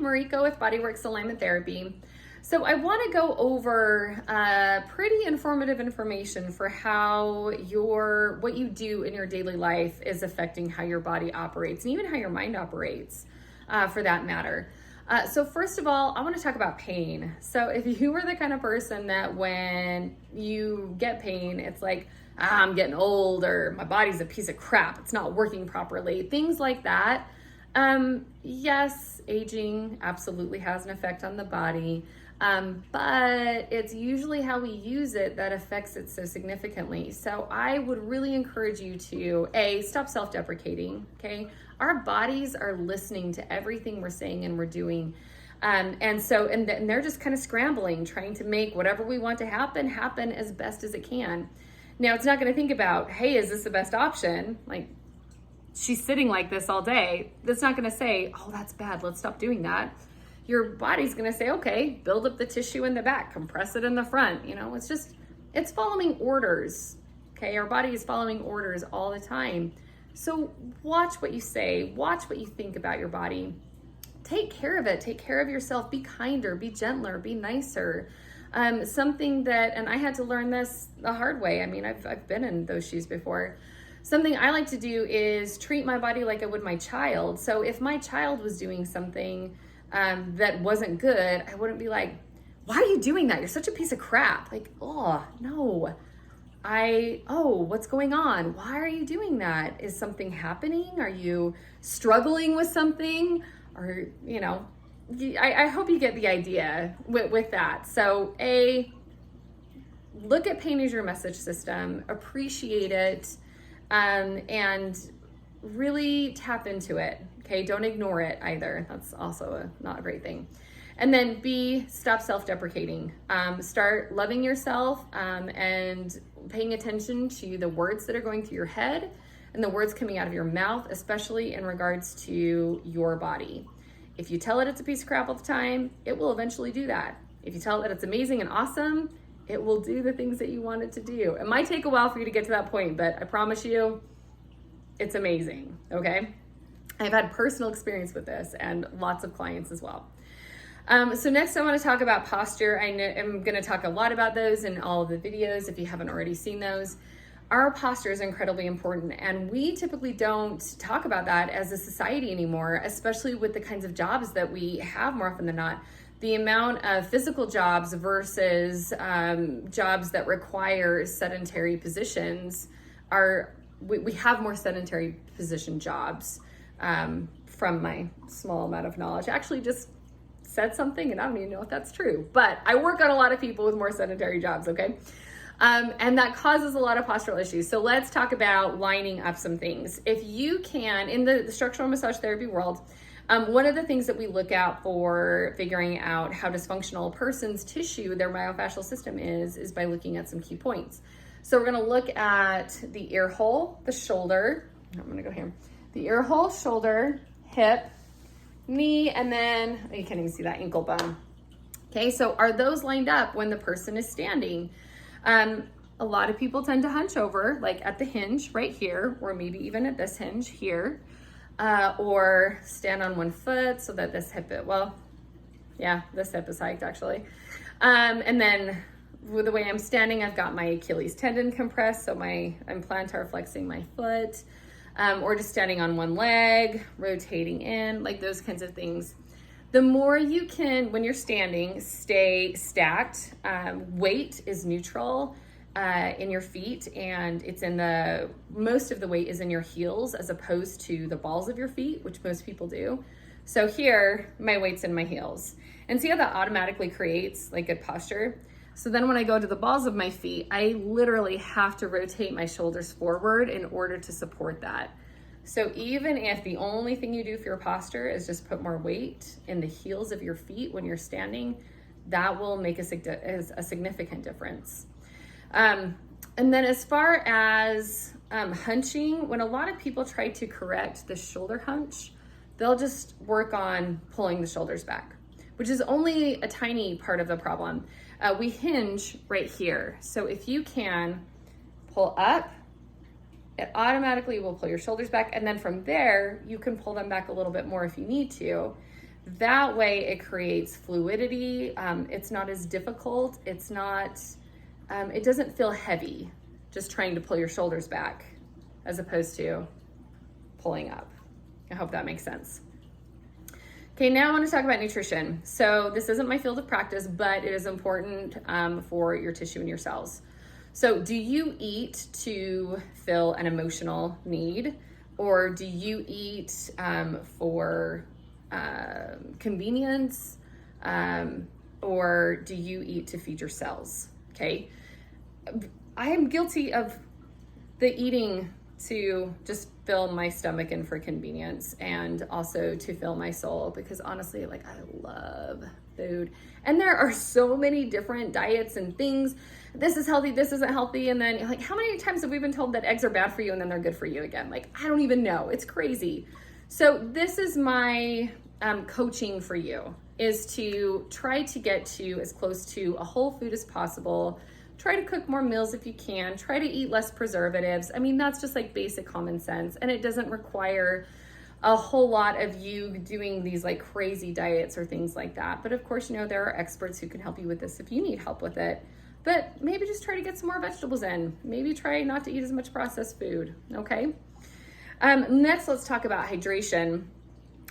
Mariko with Bodyworks Alignment Therapy. So I want to go over pretty informative information for how what you do in your daily life is affecting how your body operates and even how your mind operates, for that matter. So first of all, I want to talk about pain. So if you are the kind of person that when you get pain, it's like, I'm getting old, or my body's a piece of crap, it's not working properly, things like that. Yes, aging absolutely has an effect on the body. But it's usually how we use it that affects it so significantly. So I would really encourage you to stop self-deprecating. Okay. Our bodies are listening to everything we're saying and we're doing. And they're just kind of scrambling, trying to make whatever we want to happen as best as it can. Now it's not going to think about, hey, is this the best option? Like, she's sitting like this all day. That's not going to say, oh, that's bad, let's stop doing that. Your body's going to say, okay, build up the tissue in the back, compress it in the front. It's following orders. Okay. Our body is following orders all the time. So watch what you say, watch what you think about your body. Take care of it. Take care of yourself. Be kinder, be gentler, be nicer. Something that, and I had to learn this the hard way. I mean, I've been in those shoes before. Something I like to do is treat my body like I would my child. So if my child was doing something that wasn't good, I wouldn't be like, why are you doing that? You're such a piece of crap. Like, oh, no. What's going on? Why are you doing that? Is something happening? Are you struggling with something? Or, I hope you get the idea with that. So look at pain as your message system, appreciate it, and really tap into it. Okay, don't ignore it either. That's also not a great thing. And then stop self-deprecating. Start loving yourself and paying attention to the words that are going through your head and the words coming out of your mouth, especially in regards to your body. If you tell it it's a piece of crap all the time, it will eventually do that. If you tell it that it's amazing and awesome, it will do the things that you want it to do. It might take a while for you to get to that point, but I promise you, it's amazing, okay? I've had personal experience with this and lots of clients as well. So next I want to talk about posture. I'm going to talk a lot about those in all of the videos if you haven't already seen those. Our posture is incredibly important, and we typically don't talk about that as a society anymore, especially with the kinds of jobs that we have more often than not. The amount of physical jobs versus jobs that require sedentary positions we have more sedentary position jobs from my small amount of knowledge. I actually just said something and I don't even know if that's true, but I work on a lot of people with more sedentary jobs, okay? And that causes a lot of postural issues. So let's talk about lining up some things. If you can, in the structural massage therapy world, one of the things that we look out for figuring out how dysfunctional a person's tissue, their myofascial system is by looking at some key points. So we're going to look at the ear hole, the shoulder. I'm going to go here. The ear hole, shoulder, hip, knee, and then you can't even see that ankle bone. Okay, so are those lined up when the person is standing? A lot of people tend to hunch over, like at the hinge right here, or maybe even at this hinge here, or stand on one foot so that this hip, this hip is hiked actually. And then with the way I'm standing, I've got my Achilles tendon compressed, so I'm plantar flexing my foot, or just standing on one leg, rotating in, like those kinds of things. The more you can, when you're standing, stay stacked. Weight is neutral in your feet, and most of the weight is in your heels as opposed to the balls of your feet, which most people do. So here, my weight's in my heels. And see how that automatically creates like good posture? So then when I go to the balls of my feet, I literally have to rotate my shoulders forward in order to support that. So even if the only thing you do for your posture is just put more weight in the heels of your feet when you're standing, that will make a significant difference. And then as far as hunching, when a lot of people try to correct the shoulder hunch, they'll just work on pulling the shoulders back, which is only a tiny part of the problem. We hinge right here. So if you can pull up, it automatically will pull your shoulders back. And then from there, you can pull them back a little bit more if you need to. That way it creates fluidity. It's not as difficult. It's not, it doesn't feel heavy just trying to pull your shoulders back as opposed to pulling up. I hope that makes sense. Okay, now I want to talk about nutrition. So this isn't my field of practice, but it is important for your tissue and your cells. So do you eat to fill an emotional need, or do you eat for convenience, or do you eat to feed your cells? Okay, I am guilty of the eating to just fill my stomach in for convenience, and also to fill my soul, because honestly, like, I love food. And there are so many different diets and things. This is healthy, this isn't healthy. And then, like, how many times have we been told that eggs are bad for you and then they're good for you again? Like, I don't even know. It's crazy. So this is my coaching for you, is to try to get to as close to a whole food as possible. Try to cook more meals if you can. Try to eat less preservatives. I mean, that's just like basic common sense. And it doesn't require a whole lot of you doing these like crazy diets or things like that. But of course, you know, there are experts who can help you with this if you need help with it. But maybe just try to get some more vegetables in. Maybe try not to eat as much processed food, okay? Next, let's talk about hydration.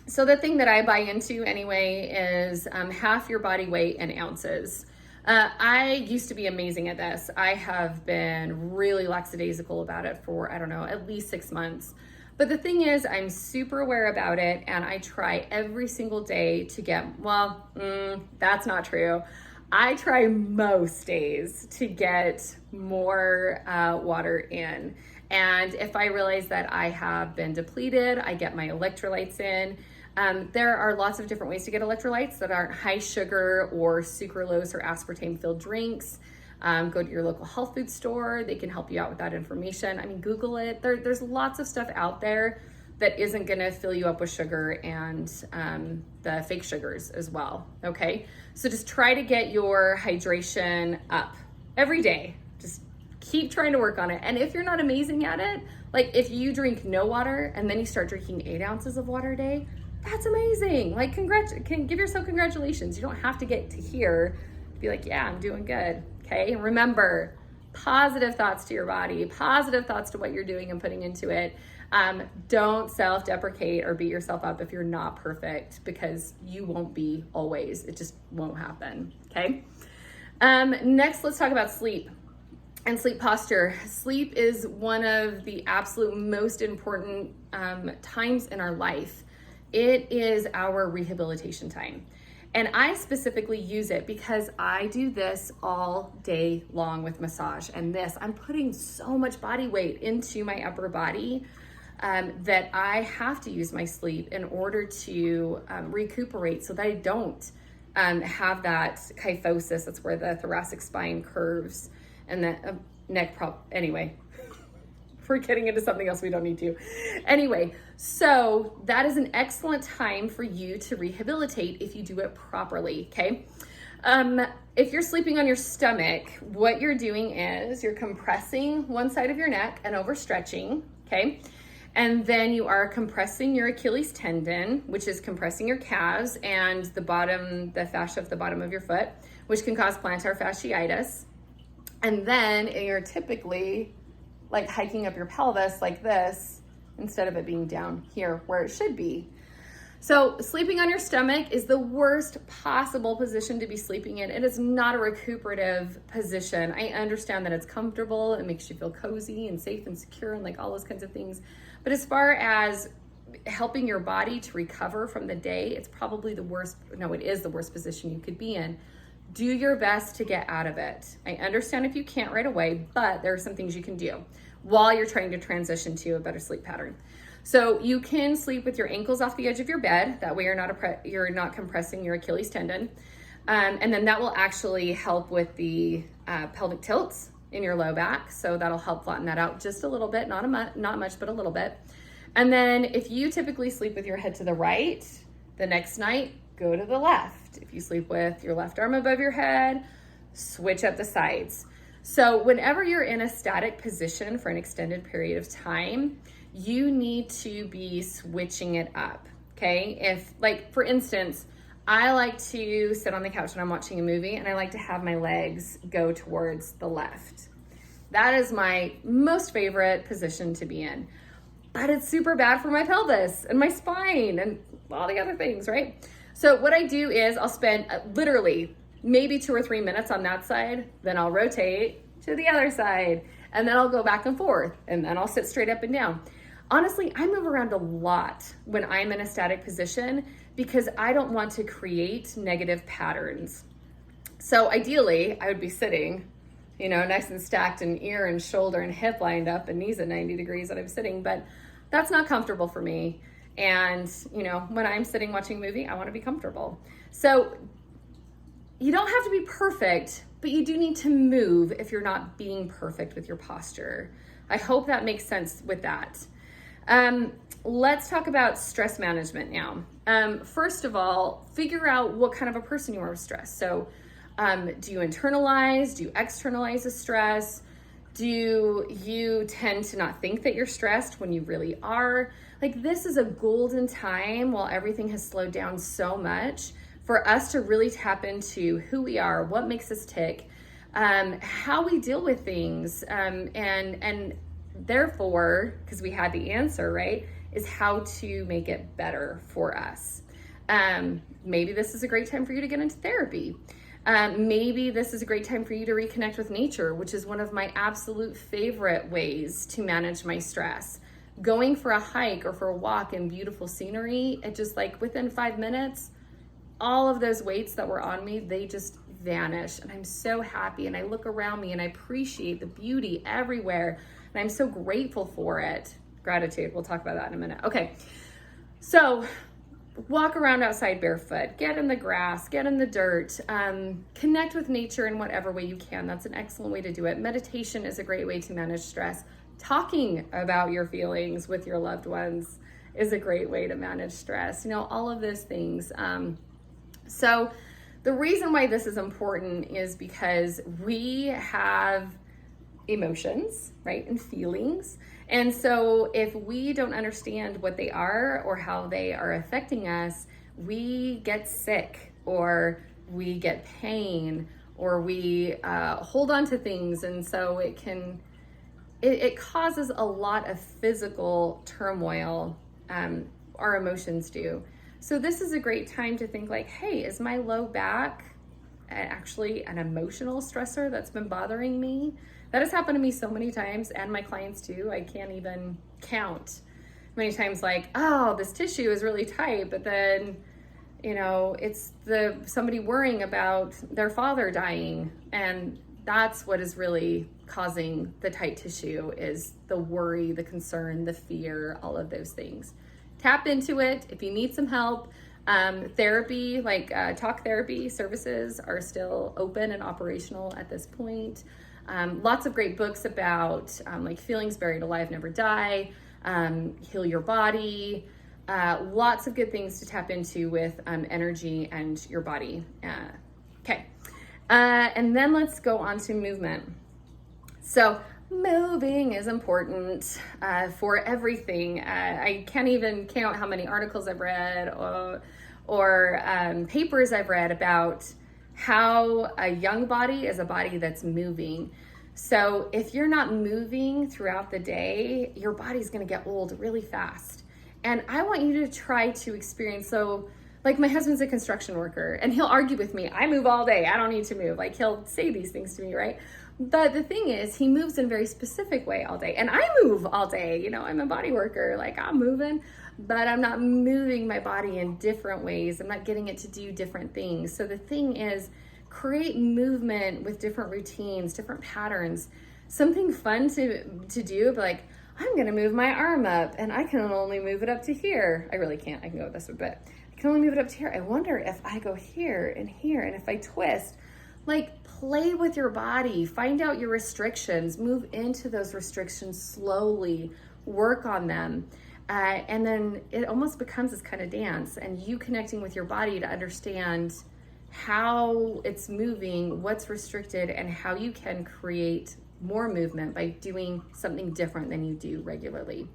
So the thing that I buy into anyway is half your body weight in ounces. I used to be amazing at this. I have been really lackadaisical about it for, I don't know, at least 6 months. But the thing is, I'm super aware about it, and I try every single day to get, that's not true. I try most days to get more water in. And if I realize that I have been depleted, I get my electrolytes in. There are lots of different ways to get electrolytes that aren't high sugar or sucralose or aspartame filled drinks. Go to your local health food store. They can help you out with that information. I mean, Google it. There's lots of stuff out there that isn't gonna fill you up with sugar and the fake sugars as well, okay? So just try to get your hydration up every day. Just keep trying to work on it. And if you're not amazing at it, like if you drink no water and then you start drinking 8 ounces of water a day, that's amazing. Like, give yourself congratulations. You don't have to get to here to be like, yeah, I'm doing good, okay? And remember, positive thoughts to your body, positive thoughts to what you're doing and putting into it. Don't self-deprecate or beat yourself up if you're not perfect, because you won't be always. It just won't happen, okay? Next, let's talk about sleep and sleep posture. Sleep is one of the absolute most important times in our life. It is our rehabilitation time. And I specifically use it because I do this all day long with massage. And this, I'm putting so much body weight into my upper body that I have to use my sleep in order to recuperate, so that I don't have that kyphosis. That's where the thoracic spine curves and the neck anyway. We're getting into something else we don't need to. Anyway, so that is an excellent time for you to rehabilitate if you do it properly, okay? If you're sleeping on your stomach, what you're doing is you're compressing one side of your neck and overstretching, okay? And then you are compressing your Achilles tendon, which is compressing your calves, and the fascia of the bottom of your foot, which can cause plantar fasciitis. And then you're typically like hiking up your pelvis like this, instead of it being down here where it should be. So sleeping on your stomach is the worst possible position to be sleeping in. It is not a recuperative position. I understand that it's comfortable, it makes you feel cozy and safe and secure and like all those kinds of things. But as far as helping your body to recover from the day, it's probably it is the worst position you could be in. Do your best to get out of it. I understand if you can't right away, but there are some things you can do while you're trying to transition to a better sleep pattern. So you can sleep with your ankles off the edge of your bed. That way you're not compressing your Achilles tendon. And then that will actually help with the pelvic tilts in your low back. So that'll help flatten that out just a little bit, not much, but a little bit. And then if you typically sleep with your head to the right, the next night, go to the left. If you sleep with your left arm above your head, switch up the sides. So whenever you're in a static position for an extended period of time, you need to be switching it up, okay? If, like, for instance, I like to sit on the couch when I'm watching a movie, and I like to have my legs go towards the left. That is my most favorite position to be in. But it's super bad for my pelvis and my spine and all the other things, right? So what I do is I'll spend literally maybe 2 or 3 minutes on that side, then I'll rotate to the other side, and then I'll go back and forth, and then I'll sit straight up and down. Honestly, I move around a lot when I'm in a static position because I don't want to create negative patterns. So ideally, I would be sitting, nice and stacked, and ear and shoulder and hip lined up and knees at 90 degrees that I'm sitting, but that's not comfortable for me. And, when I'm sitting watching a movie, I want to be comfortable. So you don't have to be perfect, but you do need to move if you're not being perfect with your posture. I hope that makes sense with that. Let's talk about stress management now. First of all, figure out what kind of a person you are with stress. So, do you internalize? Do you externalize the stress? Do you tend to not think that you're stressed when you really are? Like, this is a golden time while everything has slowed down so much for us to really tap into who we are, what makes us tick, how we deal with things, and therefore, because we had the answer, right, is how to make it better for us. Maybe this is a great time for you to get into therapy. Maybe this is a great time for you to reconnect with nature, which is one of my absolute favorite ways to manage my stress. Going for a hike or for a walk in beautiful scenery, it just, like, within 5 minutes, all of those weights that were on me, they just vanish. And I'm so happy, and I look around me and I appreciate the beauty everywhere. And I'm so grateful for it. Gratitude, we'll talk about that in a minute. Okay, so walk around outside barefoot, get in the grass, get in the dirt, connect with nature in whatever way you can. That's an excellent way to do it. Meditation is a great way to manage stress. Talking about your feelings with your loved ones is a great way to manage stress. All of those things. So the reason why this is important is because we have emotions, right, and feelings. And so if we don't understand what they are or how they are affecting us, we get sick, or we get pain, or we hold on to things. And so it causes a lot of physical turmoil, our emotions do. So this is a great time to think, like, hey, is my low back actually an emotional stressor that's been bothering me? That has happened to me so many times, and my clients too. I can't even count many times, like, oh, this tissue is really tight, but then, it's somebody worrying about their father dying, and that's what is really causing the tight tissue, is the worry, the concern, the fear, all of those things. Tap into it. If you need some help, therapy, like talk therapy services are still open and operational at this point. Lots of great books about like Feelings Buried Alive Never Die, Heal Your Body, lots of good things to tap into with energy and your body. Okay, and then let's go on to movement. So moving is important for everything. I can't even count how many articles I've read or papers I've read about how a young body is a body that's moving. So if you're not moving throughout the day, your body's going to get old really fast. And I want you to try to experience, so like my husband's a construction worker, and he'll argue with me, I move all day, I don't need to move. Like, he'll say these things to me, right? But the thing is, he moves in a very specific way all day. And I move all day, I'm a body worker, like I'm moving, but I'm not moving my body in different ways. I'm not getting it to do different things. So the thing is, create movement with different routines, different patterns, something fun to do, but like, I'm gonna move my arm up and I can only move it up to here. I really can't, I can go this way, but I can only move it up to here. I wonder if I go here, and if I twist, like, play with your body, find out your restrictions, move into those restrictions slowly, work on them. And then it almost becomes this kind of dance, and you connecting with your body to understand how it's moving, what's restricted, and how you can create more movement by doing something different than you do regularly.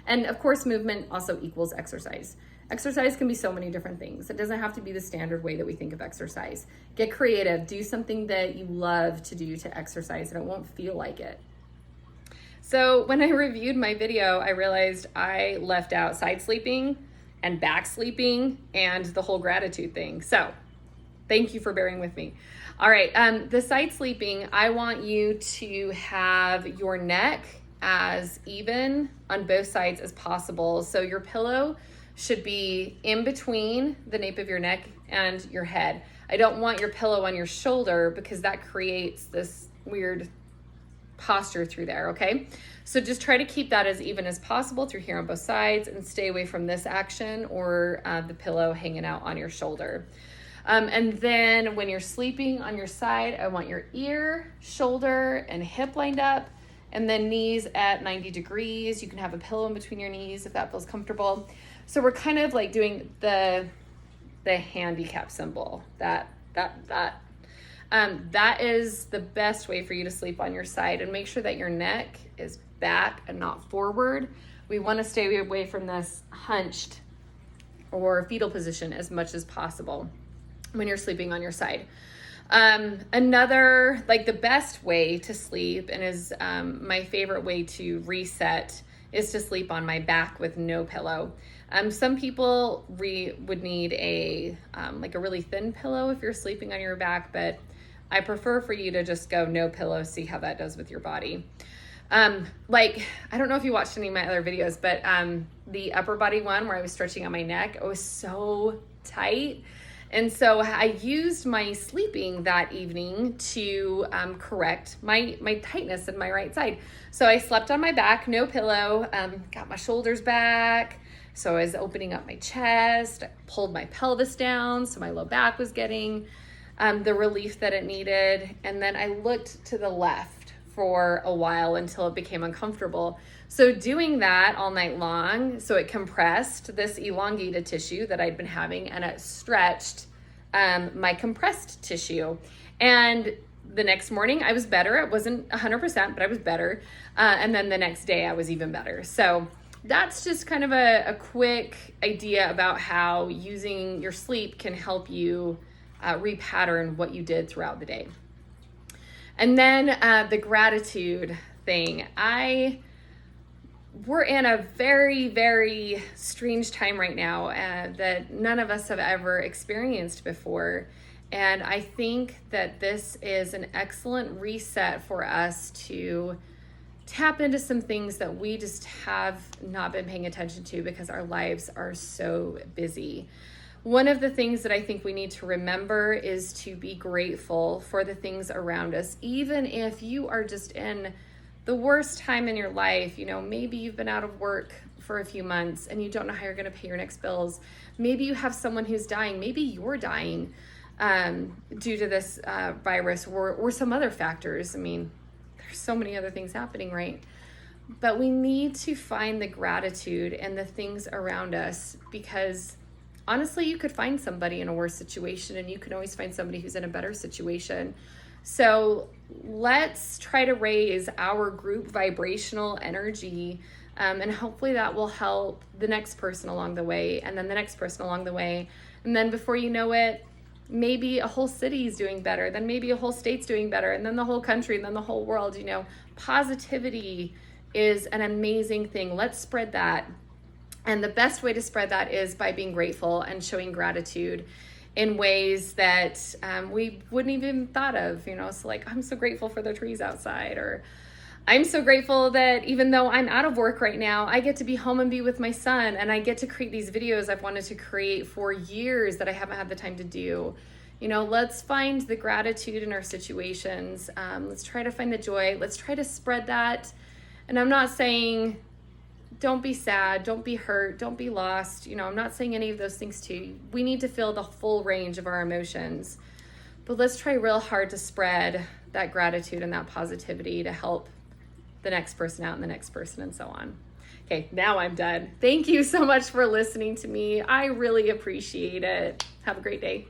And of course, movement also equals exercise. Exercise can be so many different things. It doesn't have to be the standard way that we think of exercise. Get creative. Do something that you love to do to exercise and it won't feel like it. So when I reviewed my video, I realized I left out side sleeping and back sleeping and the whole gratitude thing. So thank you for bearing with me. All right, the side sleeping, I want you to have your neck as even on both sides as possible. So your pillow should be in between the nape of your neck and your head. I don't want your pillow on your shoulder because that creates this weird posture through there, okay? So just try to keep that as even as possible through here on both sides and stay away from this action or the pillow hanging out on your shoulder. And then when you're sleeping on your side, I want your ear, shoulder, and hip lined up, and then knees at 90 degrees. You can have a pillow in between your knees if that feels comfortable. So we're kind of like doing the handicap symbol, that is the best way for you to sleep on your side, and make sure that your neck is back and not forward. We want to stay away from this hunched or fetal position as much as possible when you're sleeping on your side. Another, like the best way to sleep, and is my favorite way to reset, is to sleep on my back with no pillow. Some people would need a like a really thin pillow if you're sleeping on your back, but I prefer for you to just go no pillow, see how that does with your body. Like, I don't know if you watched any of my other videos, but the upper body one where I was stretching on my neck, it was so tight. And so I used my sleeping that evening to correct my tightness in my right side. So I slept on my back, no pillow, got my shoulders back. So I was opening up my chest, I pulled my pelvis down so my low back was getting the relief that it needed. And then I looked to the left for a while until it became uncomfortable. So doing that all night long, so it compressed this elongated tissue that I'd been having, and it stretched my compressed tissue. And the next morning I was better. It wasn't 100%, but I was better. And then the next day I was even better. So that's just kind of a quick idea about how using your sleep can help you repattern what you did throughout the day. And then the gratitude thing. We're in a very, very strange time right now that none of us have ever experienced before. And I think that this is an excellent reset for us to tap into some things that we just have not been paying attention to because our lives are so busy. One of the things that I think we need to remember is to be grateful for the things around us, even if you are just in the worst time in your life. You know, maybe you've been out of work for a few months and you don't know how you're going to pay your next bills. Maybe you have someone who's dying. Maybe you're dying due to this virus or some other factors. I mean, there's so many other things happening, right? But we need to find the gratitude in the things around us, because honestly, you could find somebody in a worse situation and you can always find somebody who's in a better situation. So let's try to raise our group vibrational energy, and hopefully that will help the next person along the way, and then the next person along the way. And then before you know it, maybe a whole city is doing better, then maybe a whole state's doing better, and then the whole country, and then the whole world. You know, positivity is an amazing thing. Let's spread that. And the best way to spread that is by being grateful and showing gratitude in ways that we wouldn't even thought of, you know. So like, I'm so grateful for the trees outside, or I'm so grateful that even though I'm out of work right now, I get to be home and be with my son, and I get to create these videos I've wanted to create for years that I haven't had the time to do. You know, let's find the gratitude in our situations. Let's try to find the joy. Let's try to spread that. And I'm not saying don't be sad, don't be hurt, don't be lost. You know, I'm not saying any of those things too. We need to feel the full range of our emotions. But let's try real hard to spread that gratitude and that positivity to help the next person out and the next person and so on. Okay, now I'm done. Thank you so much for listening to me. I really appreciate it. Have a great day.